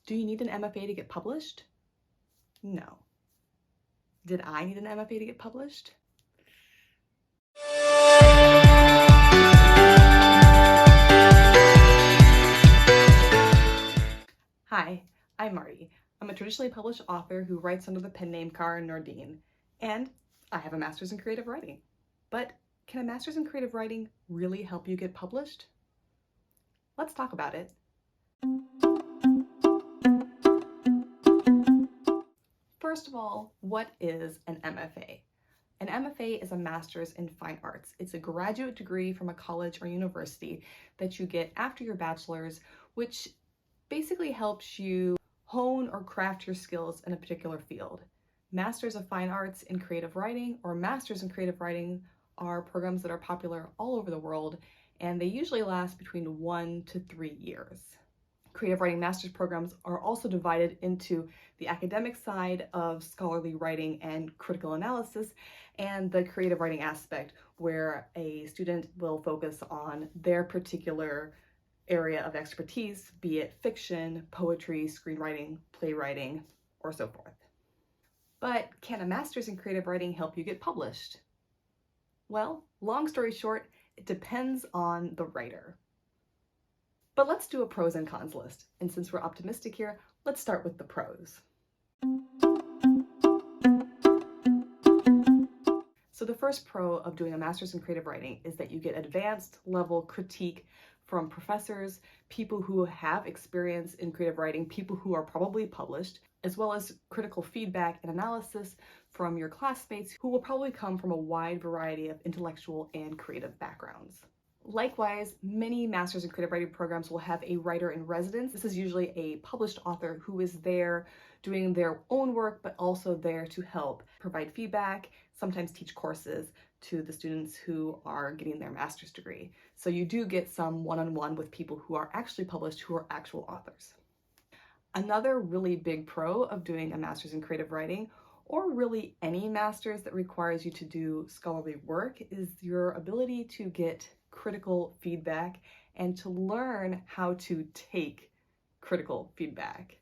Do you need an MFA to get published? No. Did I need an MFA to get published? Hi, I'm Marty. I'm a traditionally published author who writes under the pen name Karin Nordin, and I have a master's in creative writing. But can a master's in creative writing really help you get published? Let's talk about it. First of all, what is an MFA? An MFA is a Master's in Fine Arts. It's a graduate degree from a college or university that you get after your bachelor's, which basically helps you hone or craft your skills in a particular field. Masters of Fine Arts in Creative Writing or Masters in Creative Writing are programs that are popular all over the world, and they usually last between 1 to 3 years. Creative writing master's programs are also divided into the academic side of scholarly writing and critical analysis, and the creative writing aspect, where a student will focus on their particular area of expertise, be it fiction, poetry, screenwriting, playwriting, or so forth. But can a master's in creative writing help you get published? Well, long story short, it depends on the writer. But let's do a pros and cons list. And since we're optimistic here, let's start with the pros. So the first pro of doing a master's in creative writing is that you get advanced level critique from professors, people who have experience in creative writing, people who are probably published, as well as critical feedback and analysis from your classmates who will probably come from a wide variety of intellectual and creative backgrounds. Likewise, many Masters in Creative Writing programs will have a writer in residence. This is usually a published author who is there doing their own work, but also there to help provide feedback, sometimes teach courses to the students who are getting their master's degree. So you do get some one-on-one with people who are actually published, who are actual authors. Another really big pro of doing a Master's in Creative Writing, or really any master's that requires you to do scholarly work, is your ability to get critical feedback and to learn how to take critical feedback.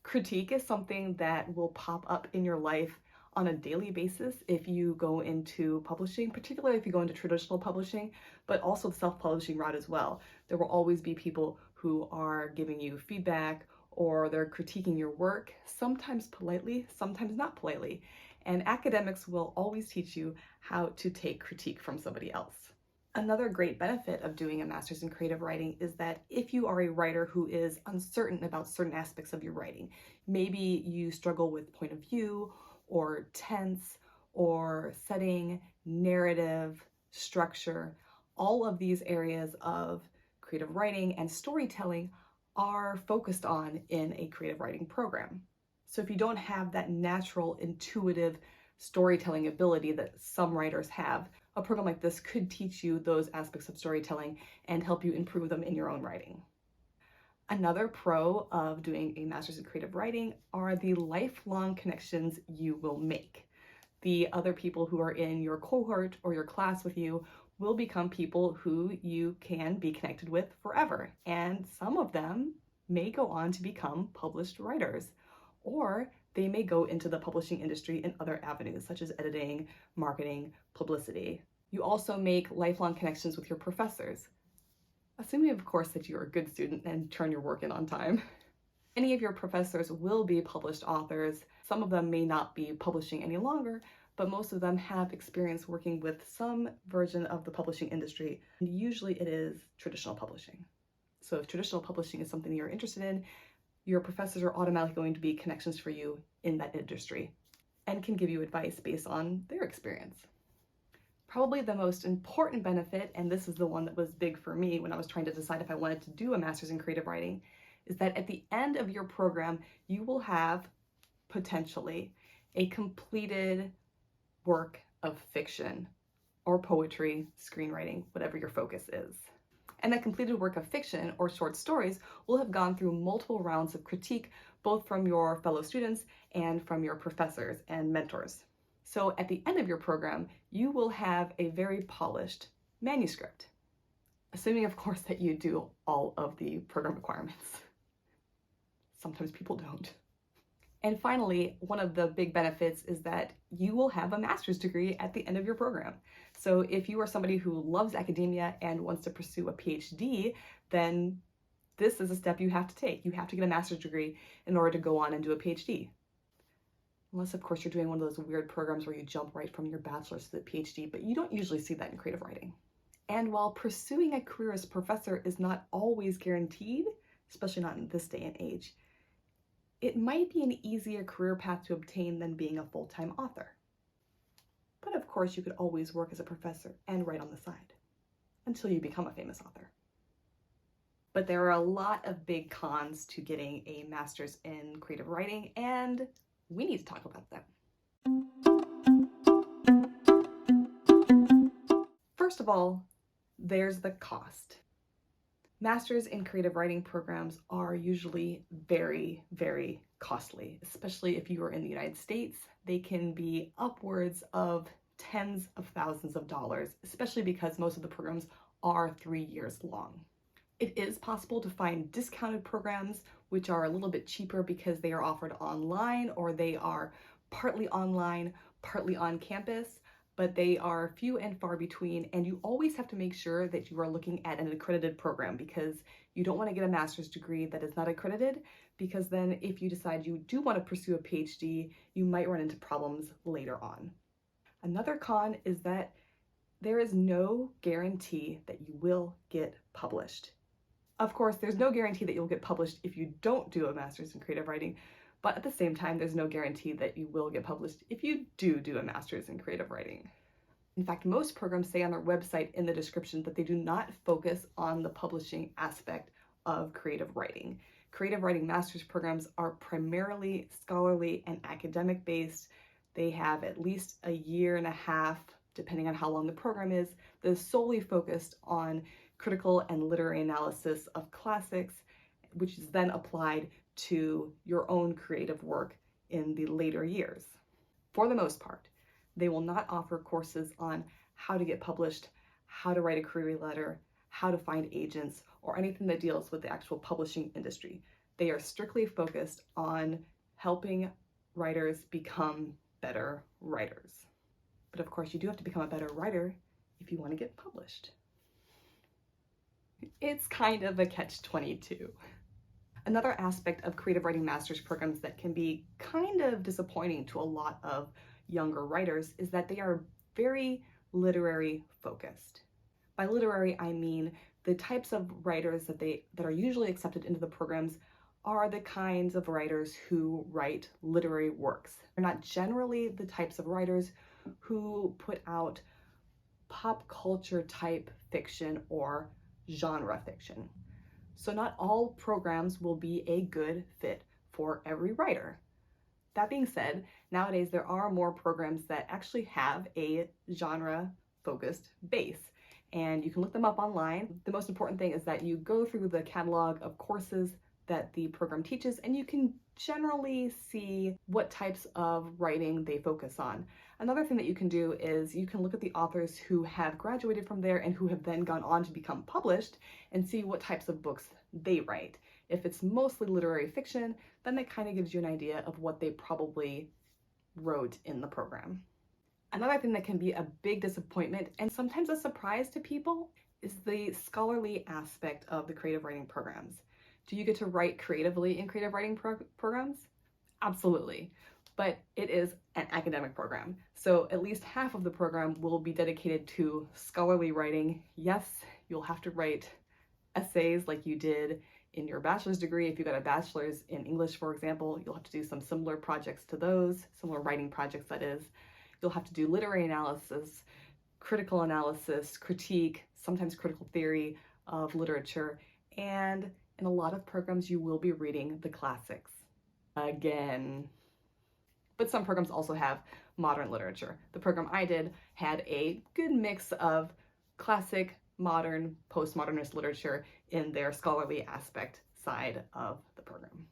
Critique is something that will pop up in your life on a daily basis if you go into publishing, particularly if you go into traditional publishing, but also the self-publishing route as well. There will always be people who are giving you feedback or they're critiquing your work, sometimes politely, sometimes not politely. And academics will always teach you how to take critique from somebody else. Another great benefit of doing a master's in creative writing is that if you are a writer who is uncertain about certain aspects of your writing, maybe you struggle with point of view or tense or setting, narrative, structure, all of these areas of creative writing and storytelling are focused on in a creative writing program. So if you don't have that natural, intuitive storytelling ability that some writers have, a program like this could teach you those aspects of storytelling and help you improve them in your own writing. Another pro of doing a master's in creative writing are the lifelong connections you will make. The other people who are in your cohort or your class with you will become people who you can be connected with forever. And some of them may go on to become published writers, or they may go into the publishing industry in other avenues, such as editing, marketing, publicity. You also make lifelong connections with your professors, assuming, of course, that you're a good student and turn your work in on time. Many of your professors will be published authors. Some of them may not be publishing any longer, but most of them have experience working with some version of the publishing industry. And usually it is traditional publishing. So if traditional publishing is something you're interested in, your professors are automatically going to be connections for you in that industry and can give you advice based on their experience. Probably the most important benefit, and this is the one that was big for me when I was trying to decide if I wanted to do a master's in creative writing, is that at the end of your program, you will have potentially a completed work of fiction or poetry, screenwriting, whatever your focus is. And that completed work of fiction or short stories will have gone through multiple rounds of critique, both from your fellow students and from your professors and mentors. So at the end of your program, you will have a very polished manuscript, assuming, of course, that you do all of the program requirements. sometimes people don't. And finally, one of the big benefits is that you will have a master's degree at the end of your program. So if you are somebody who loves academia and wants to pursue a PhD, then this is a step you have to take. You have to get a master's degree in order to go on and do a PhD. Unless, of course, you're doing one of those weird programs where you jump right from your bachelor's to the PhD, but you don't usually see that in creative writing. And while pursuing a career as a professor is not always guaranteed, especially not in this day and age, it might be an easier career path to obtain than being a full-time author. But of course, you could always work as a professor and write on the side until you become a famous author. But there are a lot of big cons to getting a master's in creative writing, and we need to talk about them. First of all, there's the cost. Masters in creative writing programs are usually very, very costly, especially if you are in the United States. They can be upwards of tens of thousands of dollars, especially because most of the programs are 3 years long. It is possible to find discounted programs which are a little bit cheaper because they are offered online or they are partly online, partly on campus, but they are few and far between, and you always have to make sure that you are looking at an accredited program because you don't want to get a master's degree that is not accredited, because then if you decide you do want to pursue a PhD, you might run into problems later on. Another con is that there is no guarantee that you will get published. Of course, there's no guarantee that you'll get published if you don't do a master's in creative writing, but at the same time, there's no guarantee that you will get published if you do a master's in creative writing. In fact, most programs say on their website in the description that they do not focus on the publishing aspect of creative writing. Creative writing master's programs are primarily scholarly and academic based. They have at least a year and a half, depending on how long the program is, that is solely focused on critical and literary analysis of classics, which is then applied to your own creative work in the later years. For the most part, they will not offer courses on how to get published, how to write a query letter, how to find agents, or anything that deals with the actual publishing industry. They are strictly focused on helping writers become better writers. But of course, you do have to become a better writer if you want to get published. It's kind of a catch-22. Another aspect of creative writing master's programs that can be kind of disappointing to a lot of younger writers is that they are very literary focused. By literary, I mean the types of writers that are usually accepted into the programs are the kinds of writers who write literary works. They're not generally the types of writers who put out pop culture type fiction or genre fiction. So not all programs will be a good fit for every writer. That being said, nowadays there are more programs that actually have a genre-focused base, and you can look them up online. The most important thing is that you go through the catalog of courses that the program teaches, and you can generally see what types of writing they focus on. Another thing that you can do is you can look at the authors who have graduated from there and who have then gone on to become published and see what types of books they write. If it's mostly literary fiction, then that kind of gives you an idea of what they probably wrote in the program. Another thing that can be a big disappointment and sometimes a surprise to people is the scholarly aspect of the creative writing programs. Do you get to write creatively in creative writing programs? Absolutely. But it is an academic program. So at least half of the program will be dedicated to scholarly writing. Yes, you'll have to write essays like you did in your bachelor's degree. If you got a bachelor's in English, for example, you'll have to do some similar projects to those, similar writing projects that is. You'll have to do literary analysis, critical analysis, critique, sometimes critical theory of literature, and in a lot of programs you will be reading the classics again. But some programs also have modern literature. The program I did had a good mix of classic, modern, postmodernist literature in their scholarly aspect side of the program.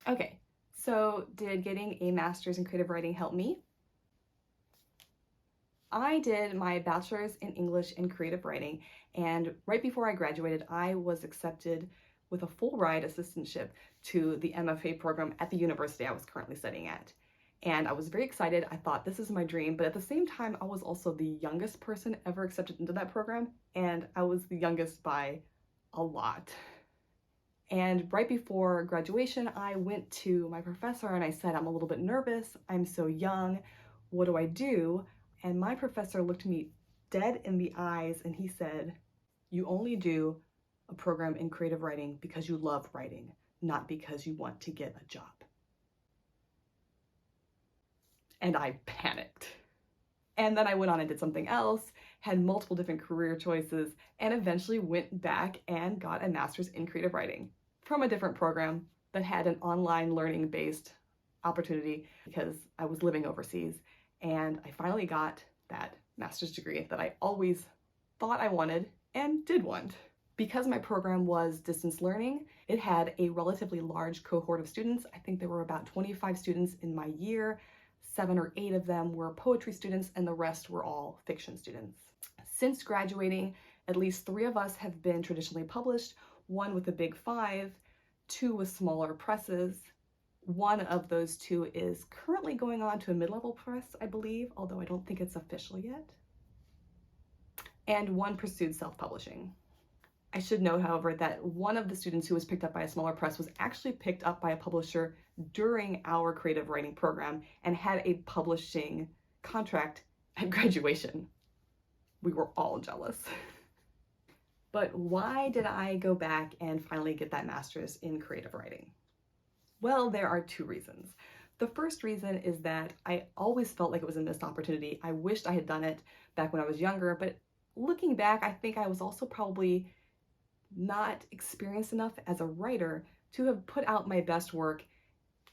Okay, so did getting a master's in creative writing help me? I did my bachelor's in English and creative writing, and right before I graduated, I was accepted with a full ride assistantship to the MFA program at the university I was currently studying at. And I was very excited. I thought this is my dream, but at the same time, I was also the youngest person ever accepted into that program, and I was the youngest by a lot. And right before graduation, I went to my professor and I said, I'm a little bit nervous. I'm so young. What do I do? And my professor looked me dead in the eyes and he said, you only do a program in creative writing because you love writing, not because you want to get a job. And I panicked. And then I went on and did something else, had multiple different career choices, and eventually went back and got a master's in creative writing from a different program that had an online learning-based opportunity because I was living overseas. And I finally got that master's degree that I always thought I wanted and did want. Because my program was distance learning, it had a relatively large cohort of students. I think there were about 25 students in my year. 7 or 8 of them were poetry students and the rest were all fiction students. Since graduating, at least 3 of us have been traditionally published, 1 with a big 5, 2 with smaller presses. 1 of those 2 is currently going on to a mid-level press, I believe, although I don't think it's official yet. And 1 pursued self-publishing. I should note, however, that 1 of the students who was picked up by a smaller press was actually picked up by a publisher during our creative writing program and had a publishing contract at graduation. We were all jealous. But why did I go back and finally get that master's in creative writing? Well, there are 2 reasons. The first reason is that I always felt like it was a missed opportunity. I wished I had done it back when I was younger, but looking back, I think I was also probably not experienced enough as a writer to have put out my best work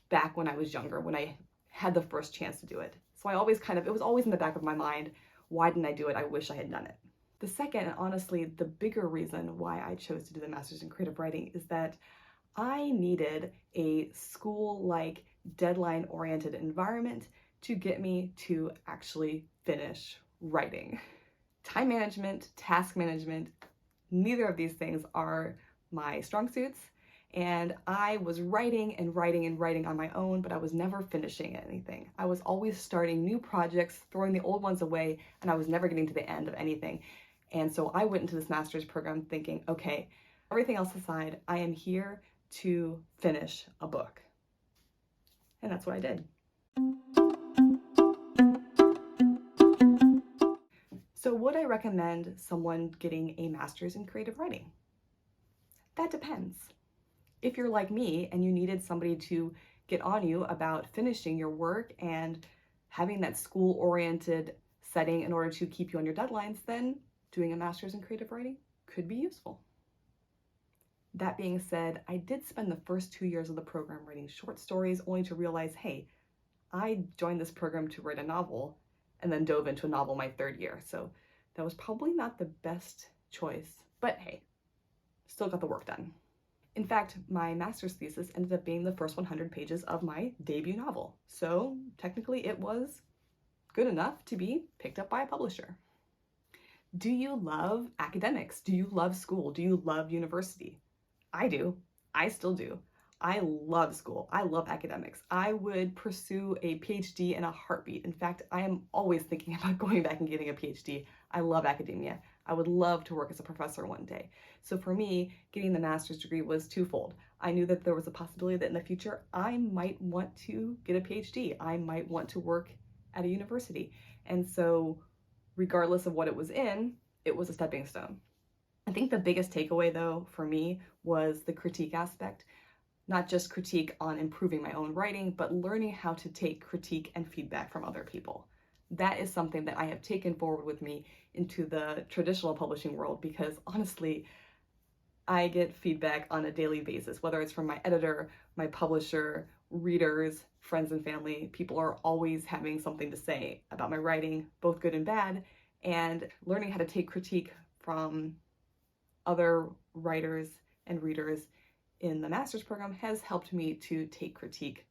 back when I was younger, when I had the first chance to do it. So I always it was always in the back of my mind, why didn't I do it? I wish I had done it. The second, and honestly, the bigger reason why I chose to do the master's in creative writing is that I needed a school-like deadline-oriented environment to get me to actually finish writing. Time management, task management, neither of these things are my strong suits, and I was writing and writing and writing on my own, but I was never finishing anything. I was always starting new projects, throwing the old ones away, and I was never getting to the end of anything. And so I went into this master's program thinking, okay, everything else aside, I am here to finish a book. And that's what I did. So would I recommend someone getting a master's in creative writing? That depends. If you're like me and you needed somebody to get on you about finishing your work and having that school-oriented setting in order to keep you on your deadlines, then doing a master's in creative writing could be useful. That being said, I did spend the first 2 years of the program writing short stories, only to realize, hey, I joined this program to write a novel and then dove into a novel my 3rd year. So that was probably not the best choice, but hey, still got the work done. In fact, my master's thesis ended up being the first 100 pages of my debut novel. So technically it was good enough to be picked up by a publisher. Do you love academics? Do you love school? Do you love university? I do. I still do. I love school. I love academics. I would pursue a PhD in a heartbeat. In fact, I am always thinking about going back and getting a PhD. I love academia. I would love to work as a professor one day. So for me, getting the master's degree was twofold. I knew that there was a possibility that in the future, I might want to get a PhD. I might want to work at a university. And so regardless of what it was in, it was a stepping stone. I think the biggest takeaway though for me was the critique aspect. Not just critique on improving my own writing, but learning how to take critique and feedback from other people. That is something that I have taken forward with me into the traditional publishing world because honestly, I get feedback on a daily basis, whether it's from my editor, my publisher, readers, friends and family. People are always having something to say about my writing, both good and bad, and learning how to take critique from other writers and readers in the master's program has helped me to take critique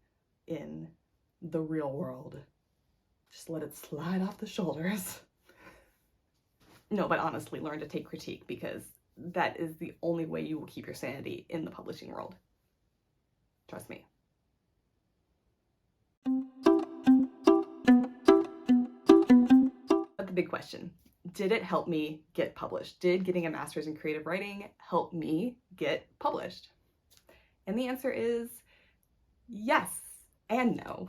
in the real world. Just let it slide off the shoulders. No, but honestly, learn to take critique, because that is the only way you will keep your sanity in the publishing world. Trust me. But the big question, did it help me get published? Did getting a master's in creative writing help me get published? And the answer is yes and no.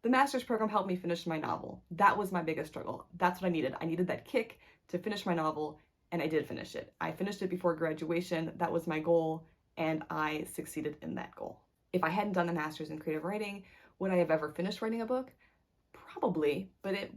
The master's program helped me finish my novel. That was my biggest struggle. That's what I needed. I needed that kick to finish my novel, and I did finish it. I finished it before graduation. That was my goal, and I succeeded in that goal. If I hadn't done the master's in creative writing, would I have ever finished writing a book? Probably, but it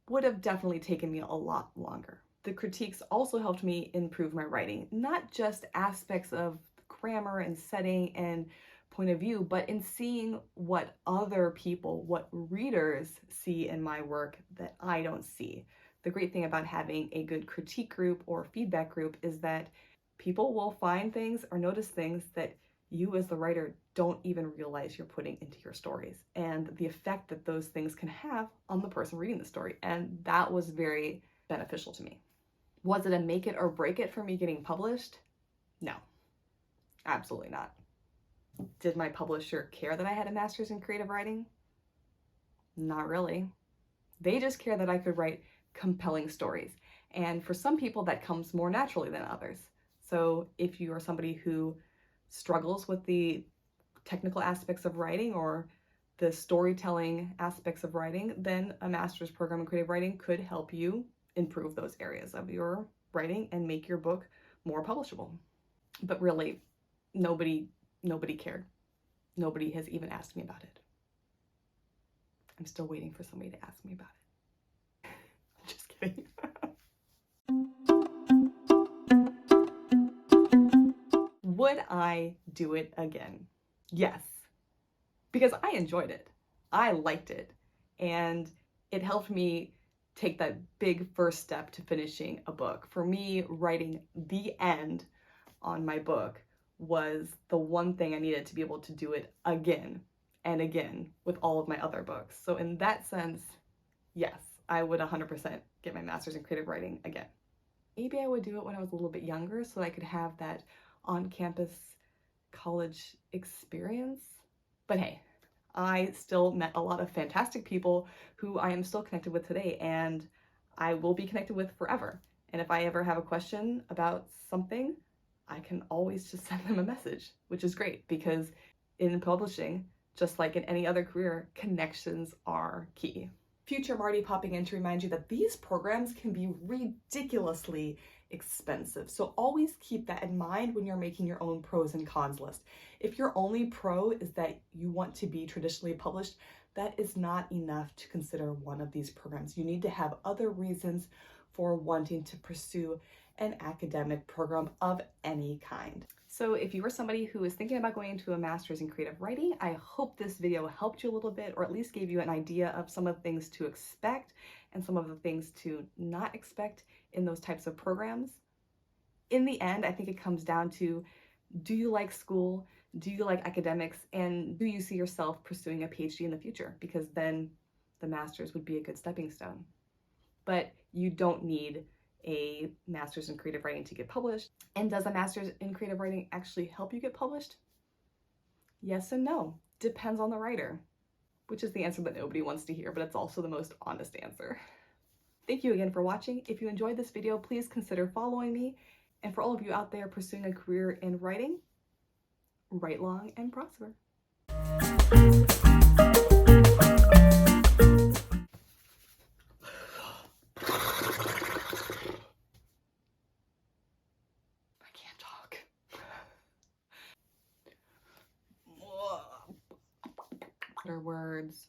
would have definitely taken me a lot longer. The critiques also helped me improve my writing, not just aspects of grammar and setting and point of view, but in seeing what other people, what readers see in my work that I don't see. The great thing about having a good critique group or feedback group is that people will find things or notice things that you as the writer don't even realize you're putting into your stories, and the effect that those things can have on the person reading the story. And that was very beneficial to me. Was it a make it or break it for me getting published? No, absolutely not. Did my publisher care that I had a master's in creative writing? Not really. They just care that I could write compelling stories. And for some people, that comes more naturally than others. So if you are somebody who struggles with the technical aspects of writing or the storytelling aspects of writing, then a master's program in creative writing could help you improve those areas of your writing and make your book more publishable. But really, nobody cared. Nobody has even asked me about it. I'm still waiting for somebody to ask me about it. Just kidding. Would I do it again? Yes, because I enjoyed it. I liked it, and it helped me take that big first step to finishing a book. For me, writing the end on my book was the one thing I needed to be able to do it again and again with all of my other books. So in that sense, yes, I would 100% get my master's in creative writing again. Maybe I would do it when I was a little bit younger so I could have that on-campus college experience. But hey, I still met a lot of fantastic people who I am still connected with today, and I will be connected with forever. And if I ever have a question about something, I can always just send them a message, which is great, because in publishing, just like in any other career, connections are key. Future Marty popping in to remind you that these programs can be ridiculously expensive. So always keep that in mind when you're making your own pros and cons list. If your only pro is that you want to be traditionally published, that is not enough to consider one of these programs. You need to have other reasons for wanting to pursue an academic program of any kind. So if you are somebody who is thinking about going into a master's in creative writing, I hope this video helped you a little bit, or at least gave you an idea of some of the things to expect and some of the things to not expect in those types of programs. In the end, I think it comes down to, do you like school? Do you like academics? And do you see yourself pursuing a PhD in the future? Because then the master's would be a good stepping stone. But you don't need a master's in creative writing to get published. And does a master's in creative writing actually help you get published? Yes and no. Depends on the writer, which is the answer that nobody wants to hear, but it's also the most honest answer. Thank you again for watching. If you enjoyed this video, please consider following me. And for all of you out there pursuing a career in writing, write long and prosper. Words.